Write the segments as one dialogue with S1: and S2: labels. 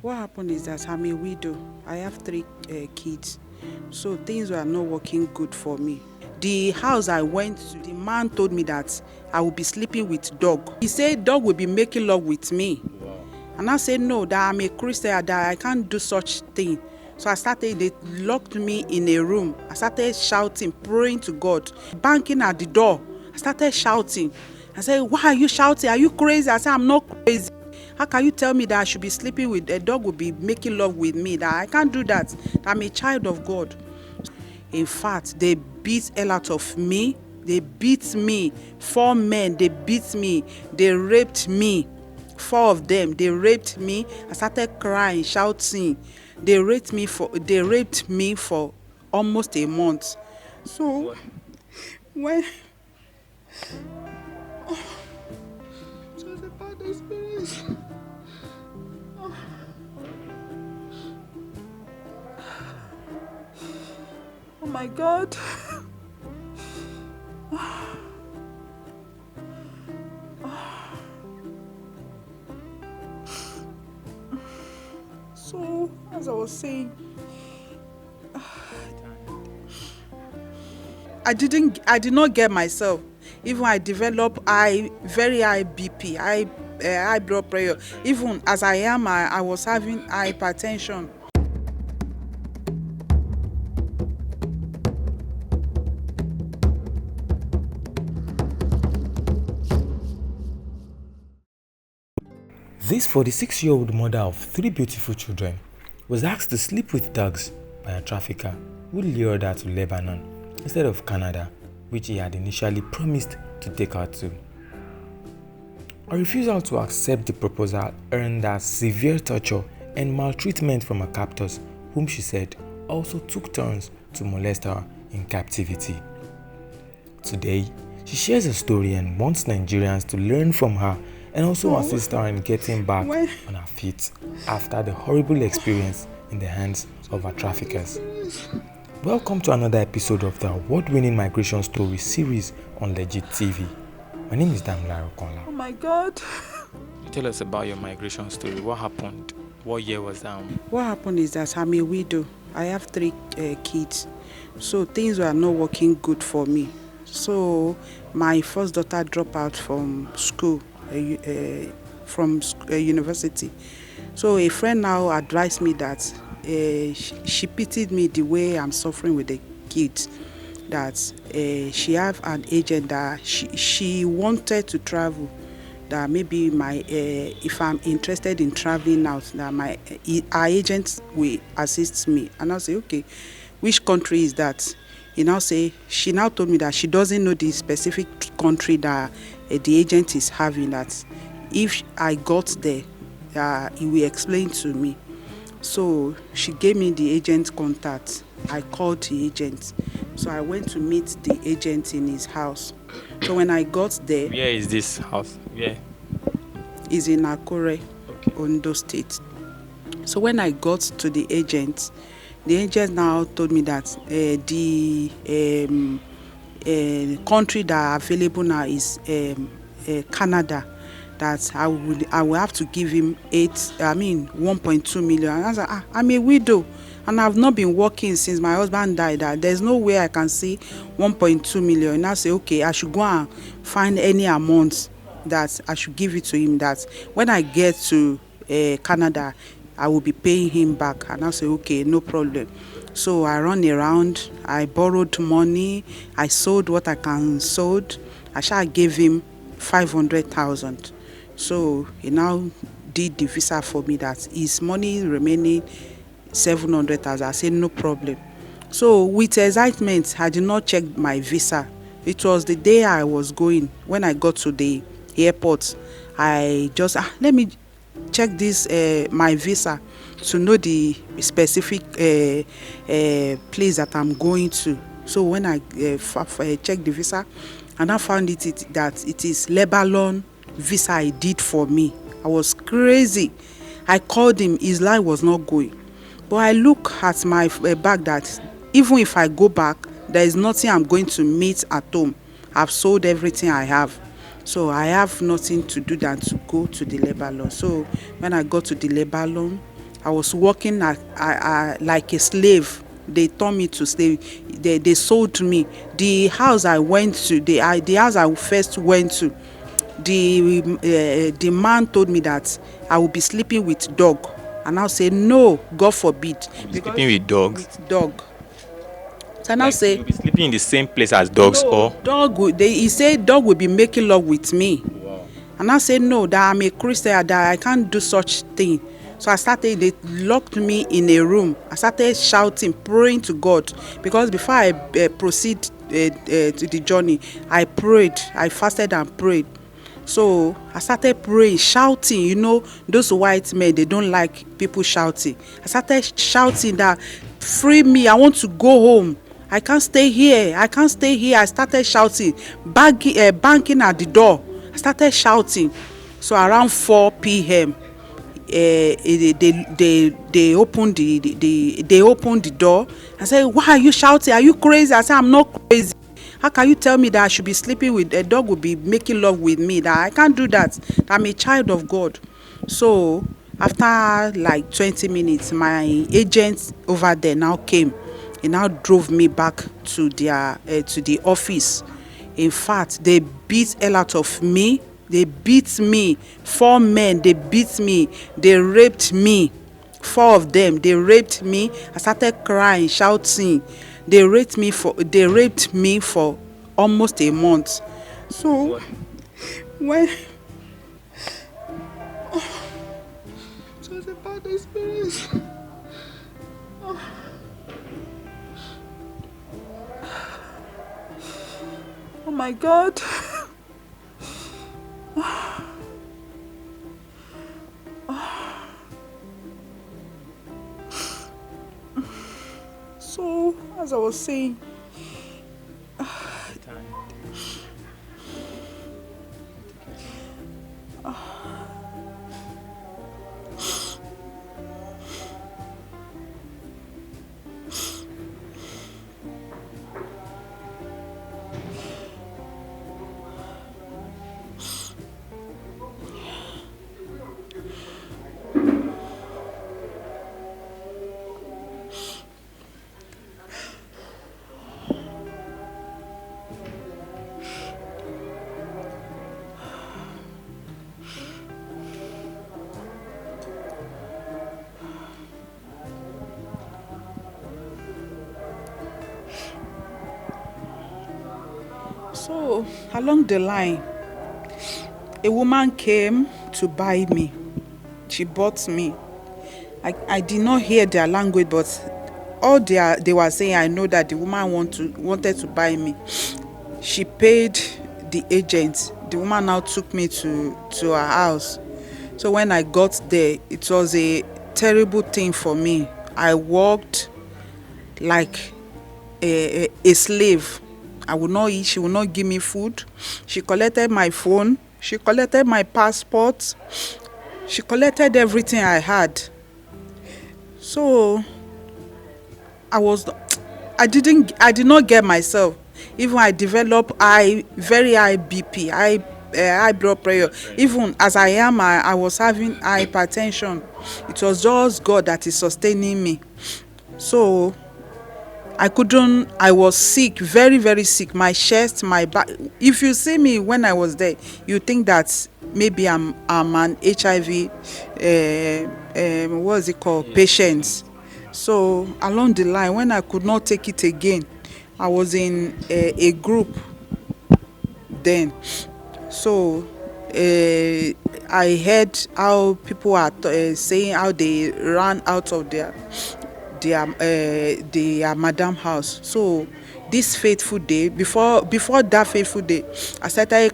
S1: What happened is that I'm a widow. I have three kids. So things were not working good for me. The house I went to, the man told me that I will be sleeping with dog. He said dog will be making love with me.
S2: Wow.
S1: And I said no, that I'm a Christian, that I can't do such thing. So they locked me in a room. I started shouting, praying to God, banging at the door. I started shouting. I said, why are you shouting? Are you crazy? I said, I'm not crazy. How can you tell me that I should be sleeping with a dog will be making love with me? That I can't do that. I'm a child of God. In fact, they beat a lot of me. They beat me. 4 men, they beat me. They raped me. 4 of them, they raped me. I started crying, shouting. They raped me for almost a month. So when it was a bad experience. Oh my God. So, as I was saying, I did not get myself. Even I developed very high BP, high blood pressure. Even as I am, I was having hypertension.
S2: This 46-year-old mother of 3 beautiful children was asked to sleep with dogs by a trafficker who lured her to Lebanon instead of Canada, which he had initially promised to take her to. Her refusal to accept the proposal earned her severe torture and maltreatment from her captors, whom she said also took turns to molest her in captivity. Today, she shares her story and wants Nigerians to learn from her and also assist her in getting back on her feet after the horrible experience in the hands of her traffickers. Welcome to another episode of the award-winning migration story series on Legit TV. My name is Damilare Okonla.
S1: Oh my God.
S2: Tell us about your migration story. What happened? What year was that?
S1: What happened is that I'm a widow. I have 3 kids. So things were not working good for me. So my first daughter dropped out from school, university. So a friend now advised me that she pitied me the way I'm suffering with the kids, that she have an agent that she wanted to travel, that maybe if I'm interested in traveling out, that our agent will assist me. And I'll say, okay, which country is that? She now told me that she doesn't know the specific country that the agent is having, that if I got there, he will explain to me. So she gave me the agent contact. I called the agent. So I went to meet the agent in his house. So when I got there...
S2: Where is this house? Where?
S1: It's in Akure, Ondo State. So when I got to the agent now told me that the country that available now is Canada, that I will have to give him 1.2 million. And I was like, I'm a widow and I've not been working since my husband died. There's no way I can see 1.2 million. And I say, okay, I should go and find any amount that I should give it to him, that when I get to Canada, I will be paying him back. And I say, okay, no problem. So I run around, I borrowed money, I sold what I can sold. I shall give him 500,000. So he now did the visa for me, that his money remaining 700,000. I said, no problem. So with excitement, I did not check my visa. It was the day I was going. When I got to the airport, I just, let me check this my visa to know the specific place that I'm going to. So when I checked the visa, and I found that it is Lebanon visa I did for me. I was crazy. I called him, his line was not going. But I look at my bag, that even if I go back, there is nothing I'm going to meet at home. I've sold everything I have. So I have nothing to do than to go to the Lebanon. So when I got to the Lebanon, I was working like a slave. They turned me to slave. They sold me. The house I went to, the house I first went to, the man told me that I would be sleeping with dog, and I'll say no, God forbid.
S2: Sleeping with dogs.
S1: With dog. So I now
S2: Like
S1: say
S2: you'll be sleeping in the same place as dogs,
S1: no,
S2: or
S1: dog will, he said dog will be making love with me.
S2: wow.
S1: And I said no, that I'm a Christian, that I can't do such thing. So I started, they locked me in a room. I started shouting, praying to God. Because before I proceed to the journey, I prayed, I fasted and prayed. So I started praying, shouting. You know, those white men, they don't like people shouting. I started shouting that, free me, I want to go home. I can't stay here. I can't stay here. I started shouting, banging at the door. I started shouting. So around 4 p.m., they opened they opened the door and said, why are you shouting? Are you crazy? I said, I'm not crazy. How can you tell me that I should be sleeping with a dog, will be making love with me? That I can't do that. I'm a child of God. So after like 20 minutes, my agent over there now came. He now drove me back to the office. In fact, they beat hell out of me. They beat me. 4 men, they beat me. They raped me. 4 of them, they raped me. I started crying, shouting. They raped me for almost a month. So when it was a bad experience. Oh my God. So, as I was saying, along the line, a woman came to buy me. She bought me. I did not hear their language, but all they were saying, I know that the woman wanted to buy me. She paid the agent. The woman now took me to her house. So when I got there, it was a terrible thing for me. I worked like a slave. I would not eat. She would not give me food. She collected my phone. She collected my passport. She collected everything I had. So I did not get myself. Even I developed very high BP, high blood pressure. Even as I am, I was having hypertension. It was just God that is sustaining me. So I was sick, very, very sick. My chest, my back. If you see me when I was there, you think that maybe I'm an HIV, what is it called, patient. So along the line, when I could not take it again, I was in a group then. So I heard how people are saying how they ran out of their madam house. So this faithful day, before that faithful day, I started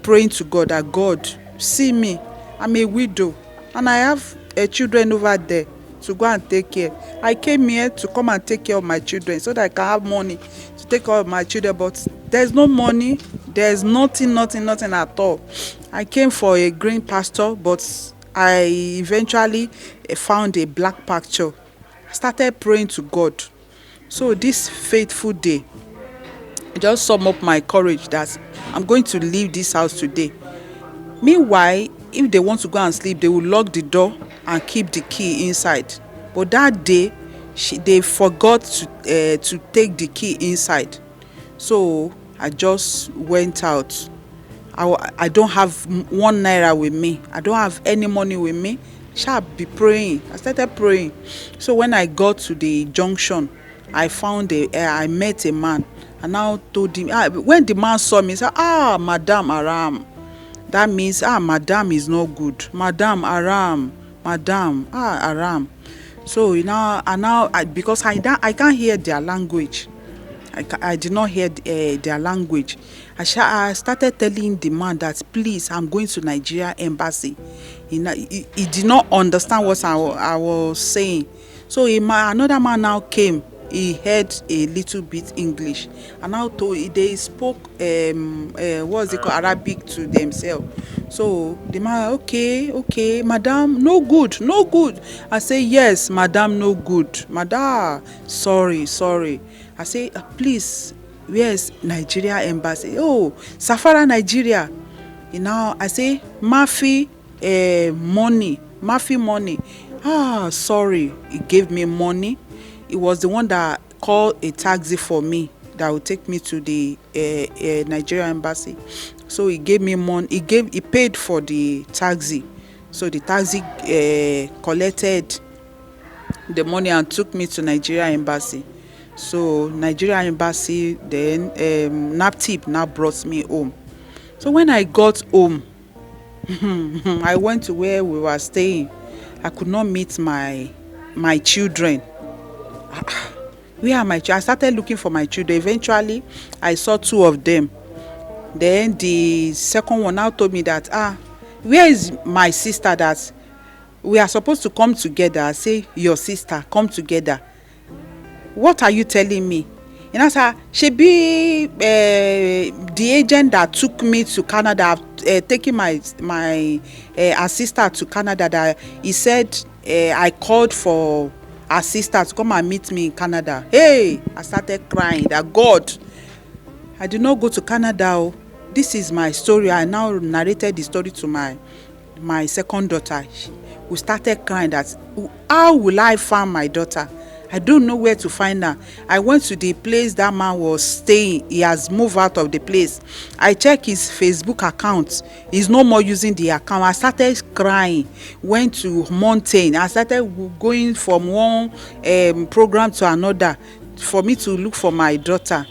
S1: praying to God that God, see me, I'm a widow and I have children over there to go and take care. I came here to come and take care of my children so that I can have money to take care of my children, but there's no money, there's nothing at all. I came for a green pasture, but I eventually found a black pasture. I started praying to God. So this faithful day, I just sum up my courage that I'm going to leave this house today. Meanwhile, if they want to go and sleep, they will lock the door and keep the key inside. But that day, they forgot to take the key inside. So I just went out. I don't have 1 naira with me. I don't have any money with me. Shall be praying. I started praying. So when I got to the junction, I met a man. I now told him, when the man saw me, he said, Madam Aram. That means, Madam is not good. Madam Aram. Madam, Aram. So because I can't hear their language. I did not hear their language. I started telling the man that, please, I'm going to Nigeria embassy. He did not understand what I was saying. So another man now came. He heard a little bit English, and now they spoke what's it called, Arabic to themselves. So the man, okay, madam, no good. I say, yes, madam, no good. Madam, sorry. I say, please, where's Nigeria embassy? Oh, Safara, Nigeria. I say, Mafi money. Sorry. He gave me money. He was the one that called a taxi for me that would take me to the Nigeria embassy. So he gave me money. He paid for the taxi. So the taxi collected the money and took me to Nigeria embassy. So Nigeria embassy, then NAPTIP now brought me home. So when I got home, I went to where we were staying. I could not meet my children. Where are my children? I started looking for my children. Eventually, I saw 2 of them. Then the second one now told me that, where is my sister that we are supposed to come together? I say, your sister, come together. What are you telling me? And I said, she be the agent that took me to Canada, taking my her sister to Canada. That he said I called for her sister to come and meet me in Canada. Hey, I started crying that God, I did not go to Canada. Oh. This is my story. I now narrated the story to my second daughter. We started crying that, how will I find my daughter? I don't know where to find her. I went to the place that man was staying. He has moved out of the place. I checked his Facebook account. He's no more using the account. I started crying. Went to mountain. I started going from one program to another for me to look for my daughter.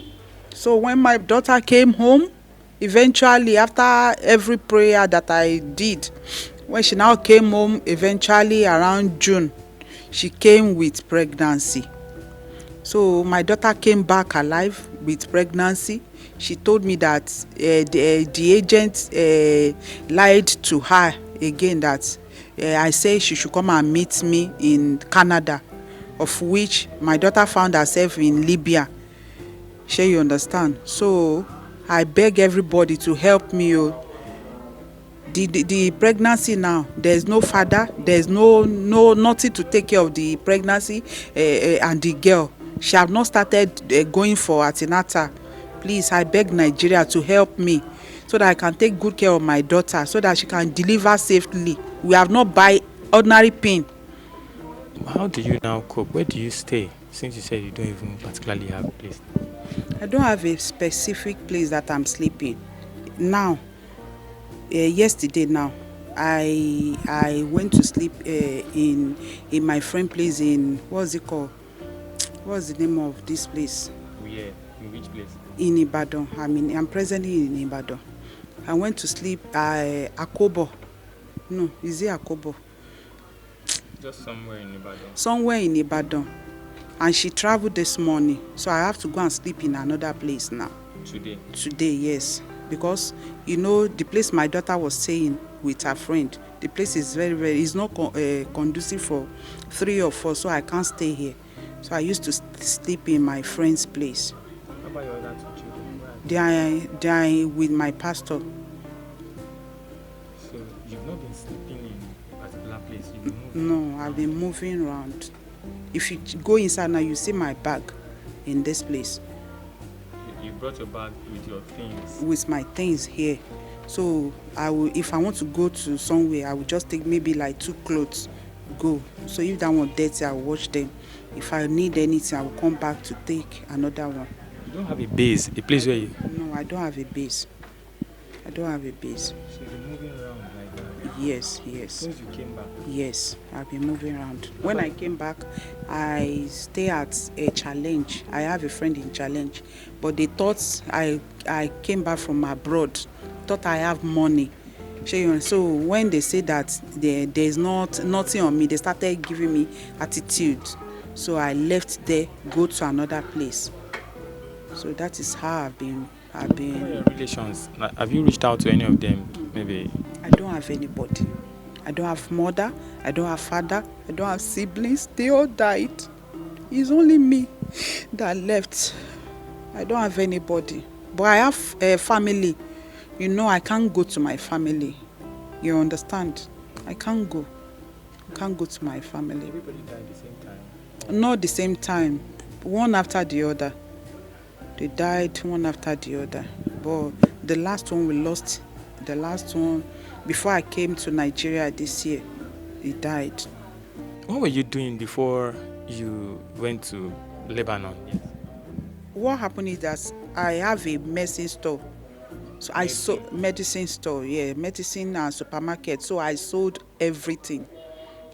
S1: So when my daughter came home, eventually after every prayer that I did, when she now came home, eventually around June, she came with pregnancy. So my daughter came back alive with pregnancy. She told me that the agent lied to her again, that I say she should come and meet me in Canada, of which my daughter found herself in Libya. Sure, you understand? So I beg everybody to help me. The pregnancy now, there's no father, there's no nothing to take care of the pregnancy and the girl. She have not started going for antenatal. Please, I beg Nigeria to help me so that I can take good care of my daughter, so that she can deliver safely. We have not buy ordinary pain.
S2: How do you now cope? Where do you stay? Since you said you don't even particularly have a place.
S1: I don't have a specific place that I'm sleeping. Now, yesterday now, I went to sleep in my friend place in, what's it called? What's the name of this place?
S2: Where? In which place?
S1: In Ibadan. I'm presently in Ibadan. I went to sleep Akobo. No, is it Akobo?
S2: Just somewhere in Ibadan.
S1: Somewhere in Ibadan. And she traveled this morning, so I have to go and sleep in another place now. Today, yes. Because, the place my daughter was staying with her friend, the place is it's not conducive for 3 or 4, so I can't stay here. So I used to sleep in my friend's place.
S2: How about your other 2 children?
S1: They are with my pastor.
S2: So you've not been sleeping in a particular place? You've been moving?
S1: No, I've been moving around. If you go inside now, you see my bag in this place.
S2: You brought your bag with your things?
S1: With my things here. So if I want to go to somewhere, I will just take maybe like 2 clothes go. So if that one dirty, I will wash them. If I need anything, I will come back to take another one.
S2: You don't have a base, a place where you.
S1: No, I don't have a base. I don't have a base.
S2: So you're moving around like that.
S1: Yes, yes.
S2: Since you came back.
S1: Yes, I've been moving around. When I came back, I stay at a challenge. I have a friend in challenge, but they thought I came back from abroad, thought I have money. So when they say that there's nothing on me, they started giving me attitude. So I left there, go to another place. So that is how I've been.
S2: What are your relations? Have you reached out to any of them? Maybe.
S1: I don't have anybody. I don't have mother. I don't have father. I don't have siblings. They all died. It's only me that left. I don't have anybody. But I have a family. You know, I can't go to my family. You understand? I can't go. I can't go to my family.
S2: Everybody died at the same time?
S1: Not the same time. One after the other. They died one after the other. But the last one we lost, the last one, before I came to Nigeria this year, he died.
S2: What were you doing before you went to Lebanon? Yes.
S1: What happened is that I have a medicine store. So I sold medicine store, medicine and supermarket. So I sold everything.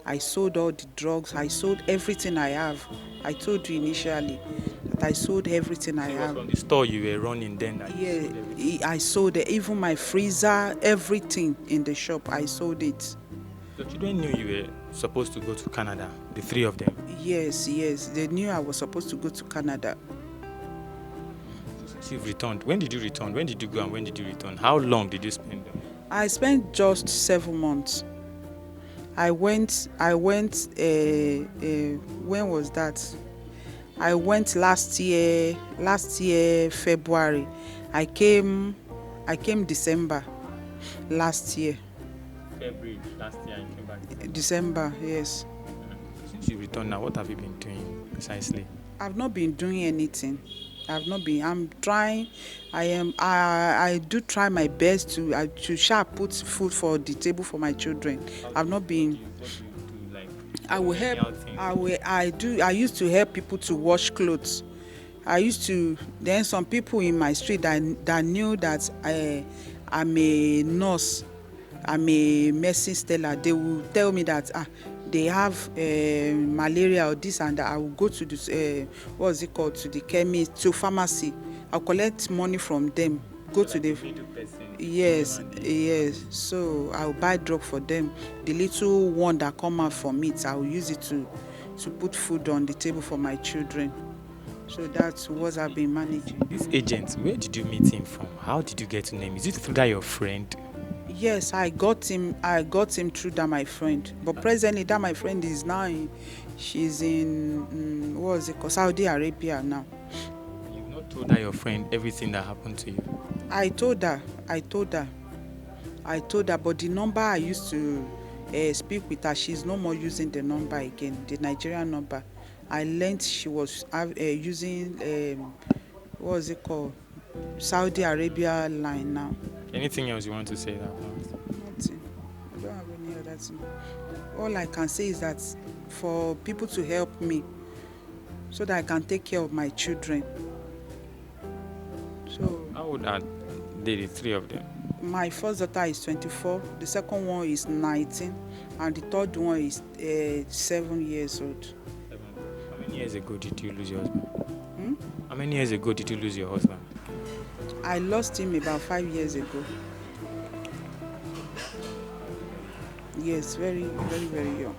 S1: I sold all the drugs. I sold everything I have. I told you initially that I sold everything I have.
S2: From the store you were running then?
S1: I sold it. Even my freezer, everything in the shop, I sold it.
S2: Your children knew you were supposed to go to Canada, the three of them?
S1: Yes, they knew I was supposed to go to Canada.
S2: So you've returned. When did you return? When did you go and when did you return? How long did you spend there?
S1: I spent just 7 months. I went, when was that? I went last year, February. I came December last year.
S2: February last year and came back?
S1: December, yes.
S2: Since you returned now, what have you been doing precisely?
S1: I've not been doing anything. I'm trying. I do try my best to sharp put food for the table for my children. I've not been. I will help. I used to help people to wash clothes. Then some people in my street that knew that I'm a nurse, I'm a medicine seller. They will tell me that they have malaria or this and that. I will go to this to the chemist, to pharmacy. I'll collect money from them. Go to the yes. So I'll buy drug for them. The little one that come out from it, I will use it to put food on the table for my children. So that's what I've been managing.
S2: This agent, where did you meet him from? How did you get to know him? Is it through that your friend?
S1: Yes, I got him through that my friend. But presently that my friend is now she's in Saudi Arabia now.
S2: You've not told her, your friend, everything that happened to you?
S1: I told her, but the number I used to speak with her, she's no more using the number again, the Nigerian number. I learned she was using Saudi Arabia line now.
S2: Anything else you want to say about?
S1: Nothing. I don't have any other thing. All I can say is that for people to help me so that I can take care of my children. So
S2: how old are they, the three of them?
S1: My first daughter is 24, the second one is 19, and the third one is 7 years old.
S2: How many years ago did you lose your husband? How many years ago did you lose your husband?
S1: I lost him about 5 years ago. Yes, very, very, very young.